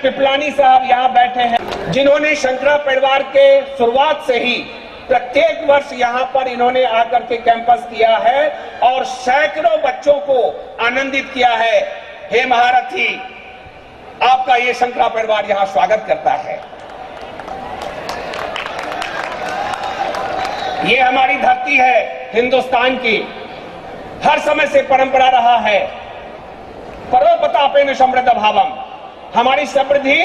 पिपलानी साहब यहाँ बैठे हैं, जिन्होंने शंकरा परिवार के शुरुआत से ही प्रत्येक वर्ष यहाँ पर इन्होंने आकर के कैंपस किया है और सैकड़ों बच्चों को आनंदित किया है। हे महारथी, आपका ये शंकरा परिवार यहाँ स्वागत करता है। ये हमारी धरती है हिंदुस्तान की, हर समय से परंपरा रहा है। परोपतापेन समृद्ध भावम, हमारी समृद्धि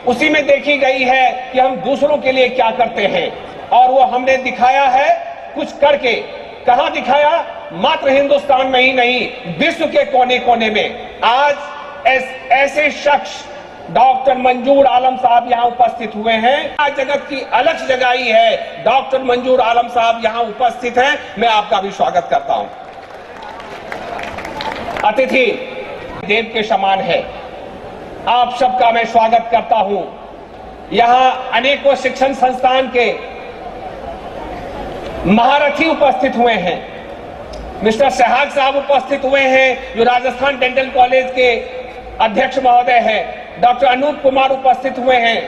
उसी में देखी गई है कि हम दूसरों के लिए क्या करते हैं, और वो हमने दिखाया है कुछ करके। कहां दिखाया? मात्र हिंदुस्तान में ही नहीं, विश्व के कोने कोने में। आज ऐसे शख्स डॉक्टर मंजूर आलम साहब यहाँ उपस्थित हुए हैं। आज जगत की अलख जगाई है, डॉक्टर मंजूर आलम साहब यहाँ उपस्थित हैं। मैं आपका भी स्वागत करता हूं। अतिथि देव के समान है, आप सबका मैं स्वागत करता हूं। यहां अनेकों शिक्षण संस्थान के महारथी उपस्थित हुए हैं। मिस्टर सहवाग साहब उपस्थित हुए हैं, जो राजस्थान डेंटल कॉलेज के अध्यक्ष महोदय हैं। डॉक्टर अनूप कुमार उपस्थित हुए हैं।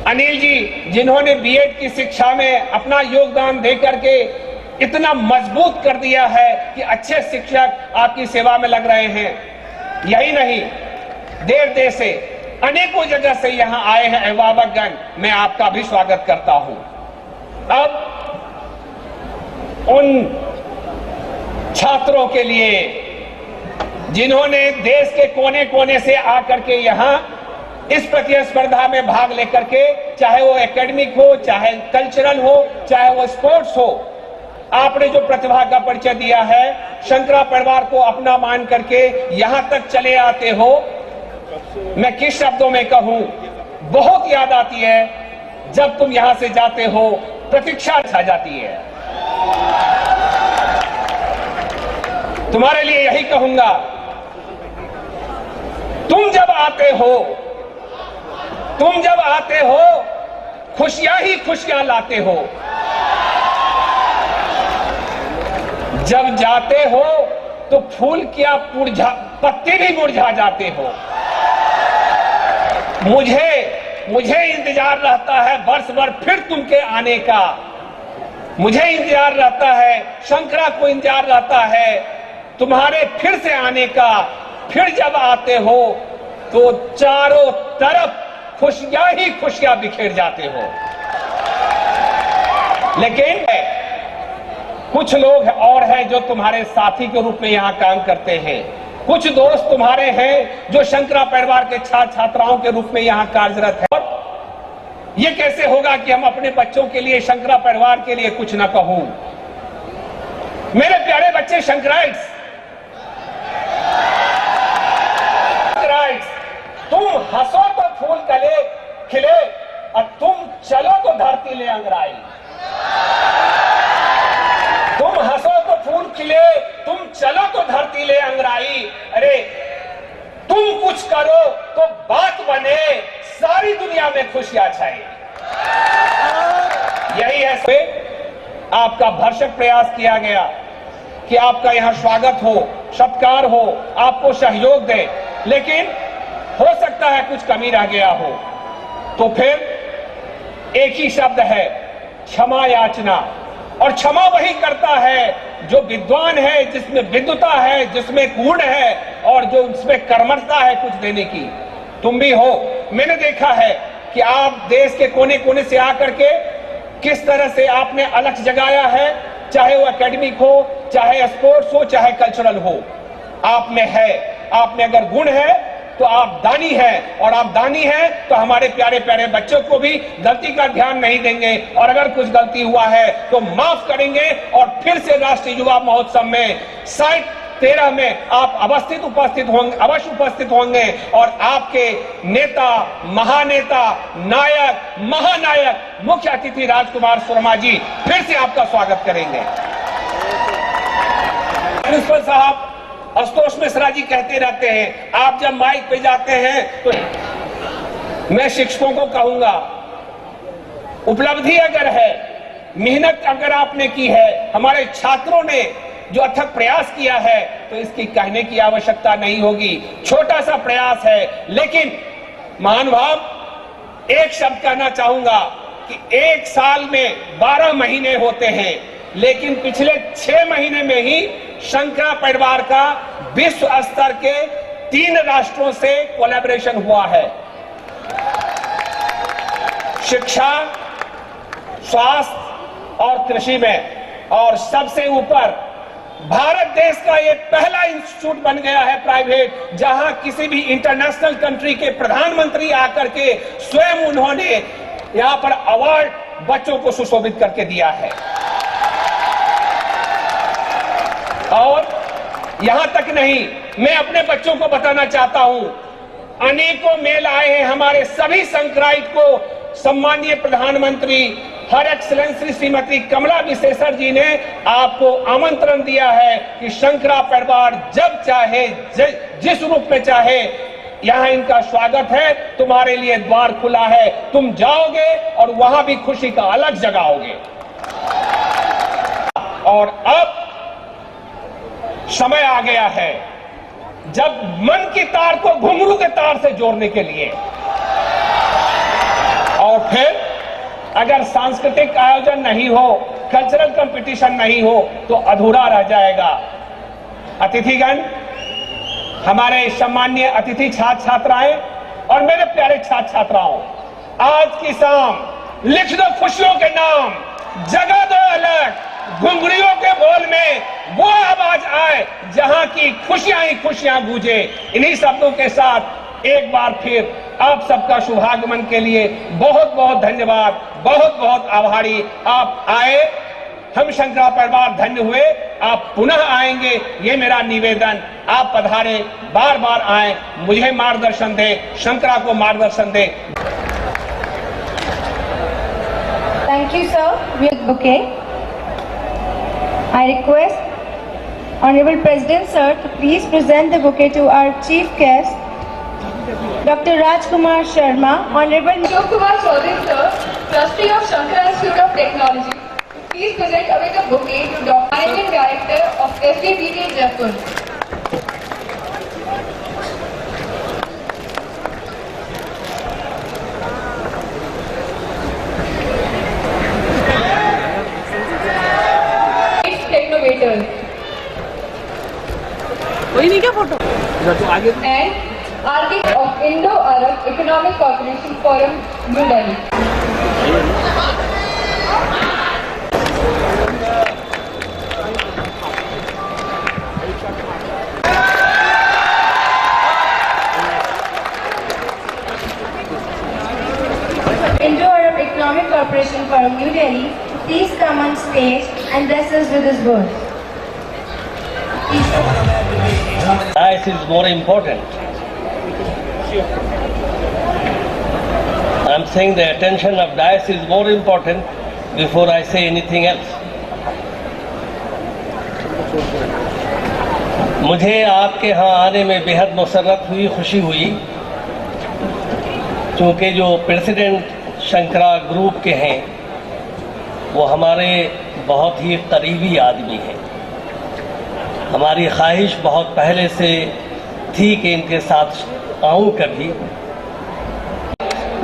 अनिल जी, जिन्होंने बीएड की शिक्षा में अपना योगदान देकर के इतना मजबूत कर दिया है कि अच्छे शिक्षक आपकी सेवा में लग रहे हैं। यही नहीं, देश देश से अनेकों जगह से यहाँ आए हैं अभिभावकगण, मैं आपका भी स्वागत करता हूं। अब उन छात्रों के लिए जिन्होंने देश के कोने कोने से आकर के यहाँ इस प्रतिस्पर्धा में भाग लेकर के, चाहे वो एकेडमिक हो, चाहे कल्चरल हो, चाहे वो स्पोर्ट्स हो, आपने जो प्रतिभा का परिचय दिया है, शंकरा परिवार को अपना मान करके यहां तक चले आते हो। मैं किस शब्दों में कहूं, बहुत याद आती है जब तुम यहां से जाते हो, प्रतीक्षा छा जाती है। तुम्हारे लिए यही कहूंगा, तुम जब आते हो खुशियां ही खुशियां लाते हो, जब जाते हो तो फूल क्या पत्ते भी मुरझा जाते हो। मुझे इंतजार रहता है वर्ष भर फिर तुमके आने का, मुझे इंतजार रहता है, शंकरा को इंतजार रहता है तुम्हारे फिर से आने का। फिर जब आते हो तो चारों तरफ खुशियां ही खुशियां बिखेर जाते हो। लेकिन कुछ लोग और हैं जो तुम्हारे साथी के रूप में यहाँ काम करते हैं। कुछ दोस्त तुम्हारे हैं जो शंकरा परिवार के छात्र छात्राओं के रूप में यहाँ कार्यरत है। और ये कैसे होगा कि हम अपने बच्चों के लिए, शंकरा परिवार के लिए कुछ न कहूं। मेरे प्यारे बच्चे शंकराइट्स, तुम हंसो तो फूल खिले और तुम चलो तो धरती ले अंगड़ाई। तुम हंसो तो फूल खिले, तुम चलो तो धरती ले अंगड़ाई। अरे तुम कुछ करो तो बात बने, सारी दुनिया में खुशियां छाए। यही है, आपका भरसक प्रयास किया गया कि आपका यहां स्वागत हो, सत्कार हो, आपको सहयोग दे। लेकिन हो सकता है कुछ कमी रह गया हो, तो फिर एक ही शब्द है, क्षमा याचना। और क्षमा वही करता है जो विद्वान है, जिसमें विद्वता है, जिसमें गुण है और जो इसमें कर्मठता है कुछ देने की। तुम भी हो। मैंने देखा है कि आप देश के कोने कोने से आकर के किस तरह से आपने अलख जगाया है, चाहे वो एकेडमिक हो, चाहे स्पोर्ट्स हो, चाहे कल्चरल हो। आप में है, आप में अगर गुण है तो आप दानी हैं, और आप दानी हैं तो हमारे प्यारे प्यारे बच्चों को भी गलती का ध्यान नहीं देंगे, और अगर कुछ गलती हुआ है तो माफ करेंगे। और फिर से राष्ट्रीय युवा महोत्सव में 13 में आप अवश्य उपस्थित होंगे और आपके नेता, महानेता, नायक, महानायक, मुख्य अतिथि राजकुमार शर्मा जी फिर से आपका स्वागत करेंगे। प्रिंसिपल साहब आशुतोष मिश्रा जी कहते रहते हैं, आप जब माइक पे जाते हैं तो मैं शिक्षकों को कहूंगा, उपलब्धि अगर है, मेहनत अगर आपने की है, हमारे छात्रों ने जो अथक प्रयास किया है, तो इसकी कहने की आवश्यकता नहीं होगी। छोटा सा प्रयास है, लेकिन महानुभाव एक शब्द कहना चाहूंगा कि एक साल में 12 महीने होते हैं, लेकिन पिछले 6 महीने में ही शंकरा परिवार का विश्व स्तर के 3 राष्ट्रों से कोलैबोरेशन हुआ है। शिक्षा, स्वास्थ्य और कृषि में, और सबसे ऊपर भारत देश का ये पहला इंस्टीट्यूट बन गया है प्राइवेट, जहां किसी भी इंटरनेशनल कंट्री के प्रधानमंत्री आकर के स्वयं उन्होंने यहां पर अवार्ड बच्चों को सुशोभित करके दिया है। और यहां तक नहीं, मैं अपने बच्चों को बताना चाहता हूं, अनेकों मेल आए हैं हमारे सभी संक्रांत को सम्मानीय प्रधानमंत्री हर एक्सीलेंसी श्रीमती कमला विशेषर जी ने आपको आमंत्रण दिया है कि शंकरा परिवार जब चाहे जिस रूप में चाहे यहां इनका स्वागत है, तुम्हारे लिए द्वार खुला है, तुम जाओगे और वहां भी खुशी का अलग जगाओगे। और अब समय आ गया है जब मन की तार को घुंघरू के तार से जोड़ने के लिए, और फिर अगर सांस्कृतिक आयोजन नहीं हो, कल्चरल कंपटीशन नहीं हो, तो अधूरा रह जाएगा। अतिथिगण, हमारे सम्माननीय अतिथि छात्र छात्राएं और मेरे प्यारे छात्र छात्राओं, आज की शाम लिख दो खुशियों के नाम, जगा दो अलग, घुंघरियों के बोल में वो आवाज आए जहां की खुशियां ही खुशियां गूंजे। इन्हीं शब्दों के साथ एक बार फिर आप सबका शुभागमन के लिए बहुत बहुत धन्यवाद, बहुत बहुत आभारी। आप आए, हम शंकरा परिवार धन्य हुए, आप पुनः आएंगे, ये मेरा निवेदन। आप पधारे, बार बार आए, मुझे मार्गदर्शन दे, शंकरा को मार्गदर्शन दे। Thank you, sir. With bouquet, I request Honorable President, sir, to please present the bouquet to our chief guest, Dr. Rajkumar Sharma. Honorable Ashok Kumar Chaudhary, sir, Trustee of Shankara Institute of Technology, please present away the bouquet to Dr. Managing Director of SDPT Jaipur. Technovators. वही नहीं क्या photo तो आगे And architect of Indo-Arab Economic Cooperation Forum, New Delhi. Indo-Arab Economic Cooperation Forum, New Delhi, please come on stage and bless us with his words. Dice is more important. I'm saying the attention of dice is more important before I say anything else. मुझे आपके यहाँ आने में बेहद मुसर्रत हुई, खुशी हुई, क्योंकि जो प्रेसिडेंट शंकरा ग्रुप के हैं वो हमारे बहुत ही करीबी आदमी हैं। हमारी ख्वाहिश बहुत पहले से थी कि इनके साथ आऊं कभी।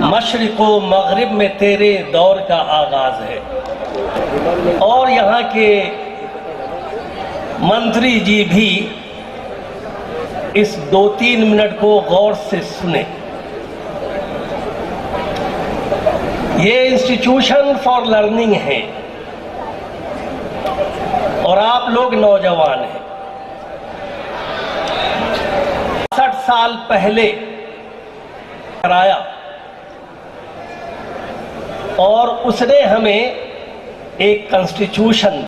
मशरिक़ व मग़रिब में तेरे दौर का आगाज़ है। और यहाँ के मंत्री जी भी इस 2-3 मिनट को गौर से सुने। ये इंस्टीट्यूशन फॉर लर्निंग है और आप लोग नौजवान हैं। 60 साल पहले कराया और उसने हमें एक कॉन्स्टिट्यूशन